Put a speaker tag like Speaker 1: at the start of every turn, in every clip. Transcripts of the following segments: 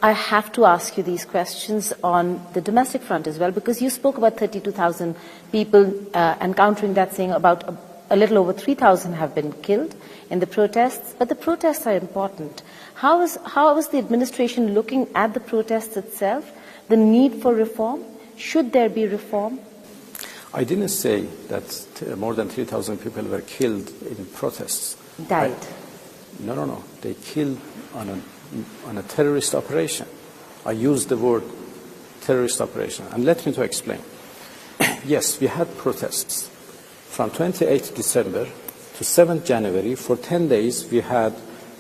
Speaker 1: I have to ask you these questions on the domestic front as well, because you spoke about 32,000 people and countering that, saying about a little over 3,000 have been killed in the protests. But the protests are important. How is the administration looking at the protests itself, the need for reform? Should there be reform?
Speaker 2: I didn't say that more than 3,000 people were killed in protests.
Speaker 1: Died.
Speaker 2: No. They killed on a terrorist operation. I used the word terrorist operation. And let me to explain. Yes, we had protests. From 28th December to 7th January, for 10 days, we had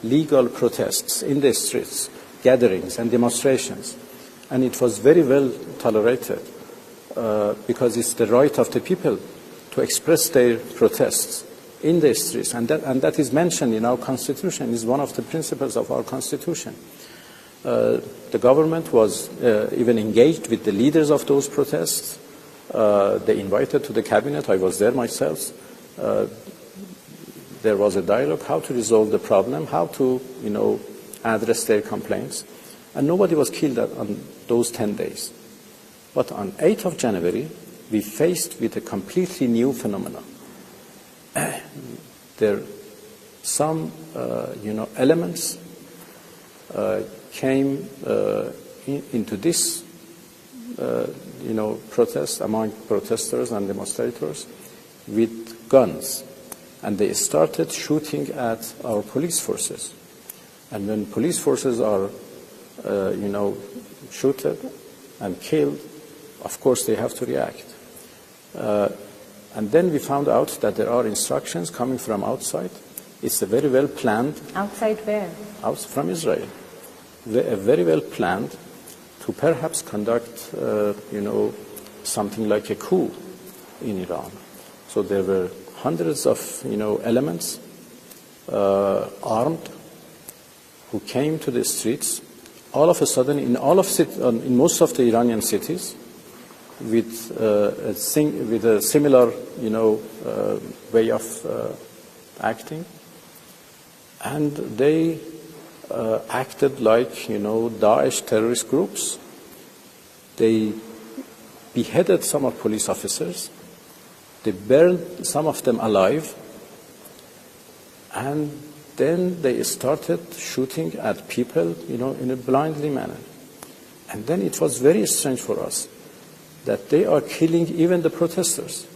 Speaker 2: legal protests in the streets, gatherings and demonstrations. And it was very well tolerated because it's the right of the people to express their protests in the streets, and that is mentioned in our Constitution, is one of the principles of our Constitution. The government was even engaged with the leaders of those protests. They invited to the cabinet. I was there myself. There was a dialogue how to resolve the problem, how to, address their complaints, and nobody was killed on those 10 days. But on 8th of January, we faced with a completely new phenomenon. There some elements came into this protest among protesters and demonstrators with guns, and they started shooting at our police forces. And when police forces are shooted and killed, of course they have to react. And then we found out that there are instructions coming from outside. It's a very well planned.
Speaker 1: Outside where?
Speaker 2: From Israel. Very well planned to perhaps conduct, something like a coup in Iran. So there were hundreds of, elements armed who came to the streets all of a sudden in most of the Iranian cities, with a similar, way of acting, and they acted like, Daesh terrorist groups. They beheaded some of police officers. They burned some of them alive, and then they started shooting at people, in a blindly manner. And then it was very strange for us that they are killing even the protesters.